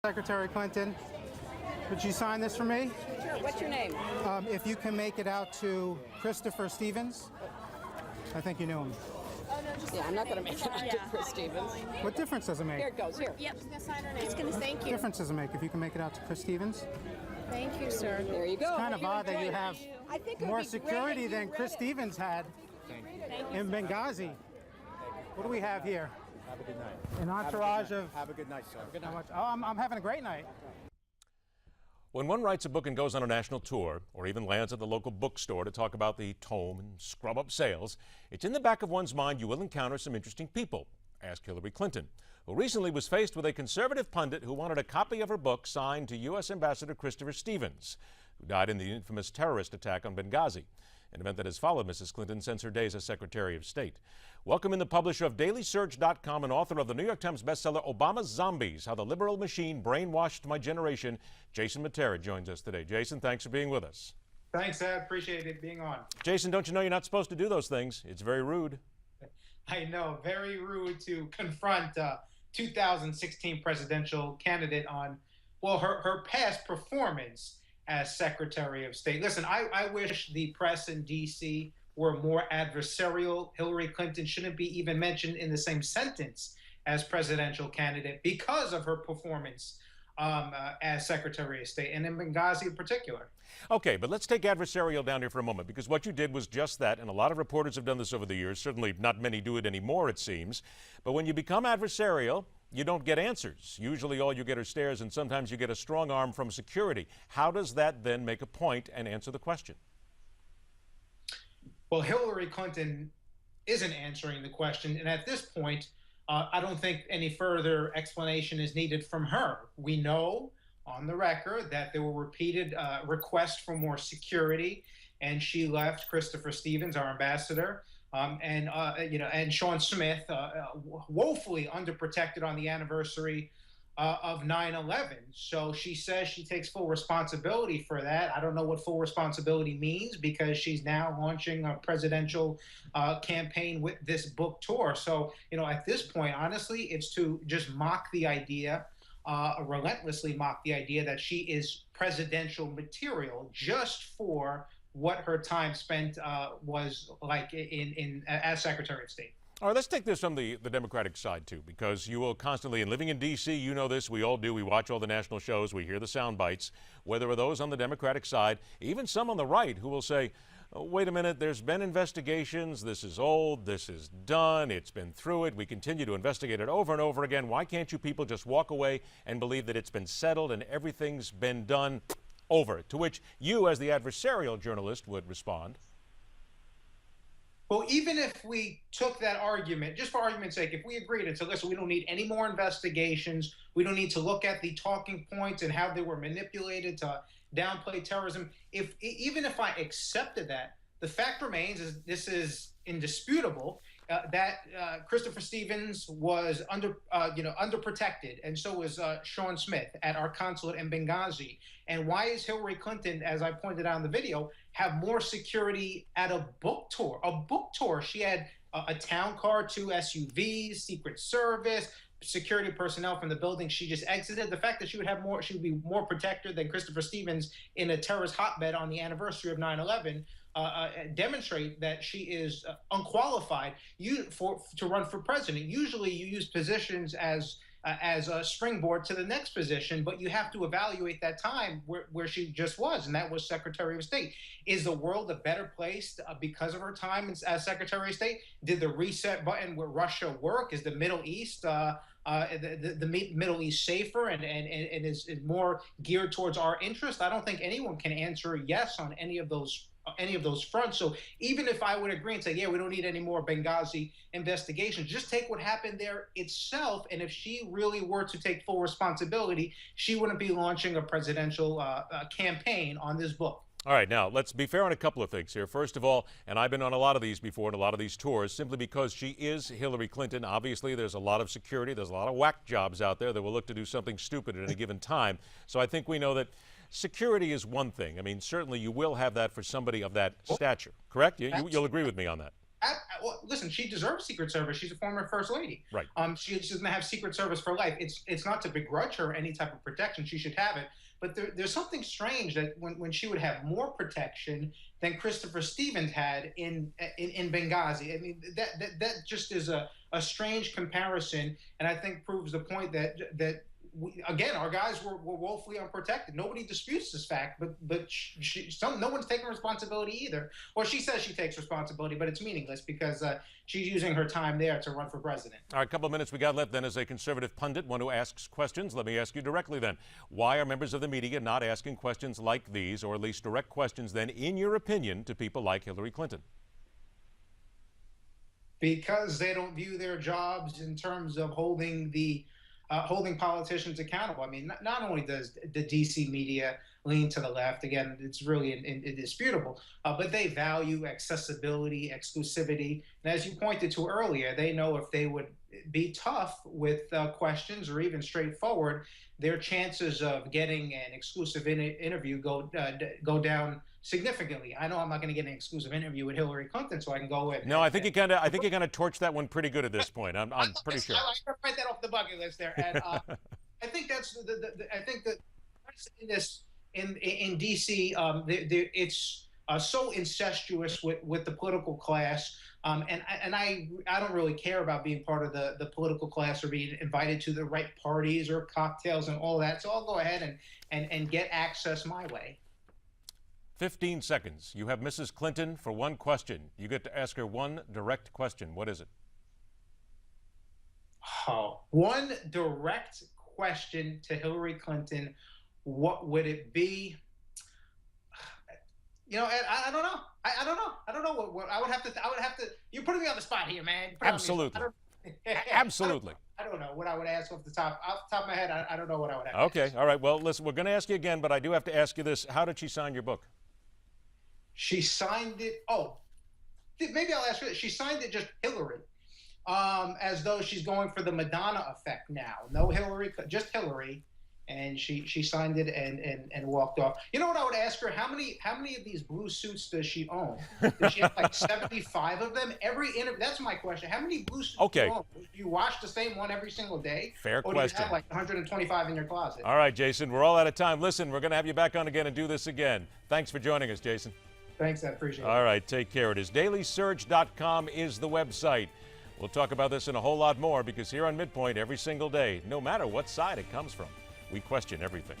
Secretary Clinton, would you sign this for me? Sure. What's your name? If you can make it out to Christopher Stevens. I think you knew him. Yeah, I'm not going to make it out to Chris Stevens. What difference does it make? Here it goes. Here. Yep, she's going to sign her name. She's going to thank What you. difference does it make if you can make it out to Chris Stevens? Thank you, sir. There you go. It's kind of odd that you have I think it would more be security great if you than Chris read it. Stevens had in Benghazi. What do we have here? Have a good night. An entourage of Have a good night, sir. Good how much? Oh, I'm having a great night. When one writes a book and goes on a national tour, or even lands at the local bookstore to talk about the tome and scrub up sales, it's in the back of one's mind you will encounter some interesting people. Ask Hillary Clinton, who recently was faced with a conservative pundit who wanted a copy of her book signed to U.S. Ambassador Christopher Stevens, who died in the infamous terrorist attack on Benghazi, an event that has followed Mrs. Clinton since her days as Secretary of State. Welcome in the publisher of DailySurge.com and author of the New York Times bestseller Obama's Zombies, How the Liberal Machine Brainwashed My Generation. Jason Mattera joins us today. Jason, thanks for being with us. Thanks, I appreciate it being on. Jason, don't you know you're not supposed to do those things? It's very rude. I know, very rude to confront 2016 presidential candidate on, well, her past performance as Secretary of State. Listen, I wish the press in D.C. were more adversarial. Hillary Clinton shouldn't be even mentioned in the same sentence as presidential candidate because of her performance as Secretary of State, and in Benghazi in particular. Okay, but let's take adversarial down here for a moment, because what you did was just that, and a lot of reporters have done this over the years. Certainly not many do it anymore, it seems. But when you become adversarial, you don't get answers. Usually all you get are stares, and sometimes you get a strong arm from security. How does that then make a point and answer the question? Well, Hillary Clinton isn't answering the question, and at this point, I don't think any further explanation is needed from her. We know on the record that there were repeated requests for more security, and she left Christopher Stevens, our ambassador, and Sean Smith, woefully underprotected on the anniversary of 9/11. So she says she takes full responsibility for that. I don't know what full responsibility means, because she's now launching a presidential campaign with this book tour. So, at this point, honestly, it's to just mock the idea, relentlessly mock the idea that she is presidential material just for what her time spent was like as Secretary of State. All right, let's take this from the Democratic side, too, because you will constantly, and living in D.C., you know this, we all do, we watch all the national shows, we hear the sound bites, where there are those on the Democratic side, even some on the right, who will say, oh, wait a minute, there's been investigations, this is old, this is done, it's been through it, we continue to investigate it over and over again. Why can't you people just walk away and believe that it's been settled and everything's been done over? To which you, as the adversarial journalist, would respond. Well, even if we took that argument, just for argument's sake, if we agreed and said, listen, we don't need any more investigations, we don't need to look at the talking points and how they were manipulated to downplay terrorism, even if I accepted that, the fact remains, is this is indisputable, that Christopher Stevens was underprotected, and so was Sean Smith at our consulate in Benghazi. And why is Hillary Clinton, as I pointed out in the video, have more security at a book tour? A book tour. She had a town car, 2 SUVs, Secret Service, security personnel from the building she just exited. The fact that she would be more protected than Christopher Stevens in a terrorist hotbed on the anniversary of 9/11 demonstrate that she is unqualified to run for president. Usually you use positions as a springboard to the next position, but you have to evaluate that time where she just was, and that was Secretary of State. Is the world a better place because of her time as Secretary of State? Did the reset button with Russia work? Is the Middle East the Middle East safer and is more geared towards our interest? I don't think anyone can answer yes on any of those fronts. So even if I would agree and say, yeah, we don't need any more Benghazi investigations, just take what happened there itself. And if she really were to take full responsibility, she wouldn't be launching a presidential campaign on this book. All right, now, let's be fair on a couple of things here. First of all, and I've been on a lot of these before, and a lot of these tours, simply because she is Hillary Clinton. Obviously, there's a lot of security. There's a lot of whack jobs out there that will look to do something stupid at any given time. So I think we know that security is one thing. I mean, certainly you will have that for somebody of that stature, correct? You'll agree with me on that. well, listen, she deserves Secret Service. She's a former First Lady. Right. She's going to have Secret Service for life. It's not to begrudge her any type of protection. She should have it. But there's something strange that when she would have more protection than Christopher Stevens had in Benghazi. I mean, that just is a strange comparison, and I think proves the point that again, our guys were woefully unprotected. Nobody disputes this fact, but no one's taking responsibility either. Or she says she takes responsibility, but it's meaningless because she's using her time there to run for president. All right, a couple of minutes we got left then. As a conservative pundit, one who asks questions, let me ask you directly then. Why are members of the media not asking questions like these, or at least direct questions then, in your opinion, to people like Hillary Clinton? Because they don't view their jobs in terms of holding politicians accountable. I mean, not only does the DC media lean to the left, again, it's really indisputable, but they value accessibility, exclusivity. And as you pointed to earlier, they know if they would be tough with questions or even straightforward, their chances of getting an exclusive interview go down significantly. I know I'm not going to get an exclusive interview with Hillary Clinton, so I can go with. No, I think you kind of torched that one pretty good at this point. I'm pretty sure. I write that off the bucket list there, and I think that's I think that in DC, it's so incestuous with the political class, and I don't really care about being part of the political class or being invited to the right parties or cocktails and all that. So I'll go ahead and get access my way. 15 seconds. You have Mrs. Clinton for one question. You get to ask her one direct question. What is it? Oh, one direct question to Hillary Clinton. What would it be? You know, I don't know. I don't know. I don't know what I would have to. You're putting me on the spot here, man. Absolutely. Absolutely. I don't know what I would ask off the top of my head. I don't know what I would have. Okay. All right. Well, listen, we're going to ask you again, but I do have to ask you this. How did she sign your book? She signed it. Oh, maybe I'll ask her. She signed it just Hillary, as though she's going for the Madonna effect now. No Hillary, just Hillary, and she signed it and walked off. You know what I would ask her? How many of these blue suits does she own? Does she have like 75 of them? Every interview. That's my question. How many blue suits do you own? Do you wash the same one every single day? Fair or question. Do you have like 125 in your closet? All right, Jason. We're all out of time. Listen, we're going to have you back on again and do this again. Thanks for joining us, Jason. Thanks, I appreciate it. All right, take care. It is dailysurge.com is the website. We'll talk about this and a whole lot more because here on MidPoint every single day, no matter what side it comes from, we question everything.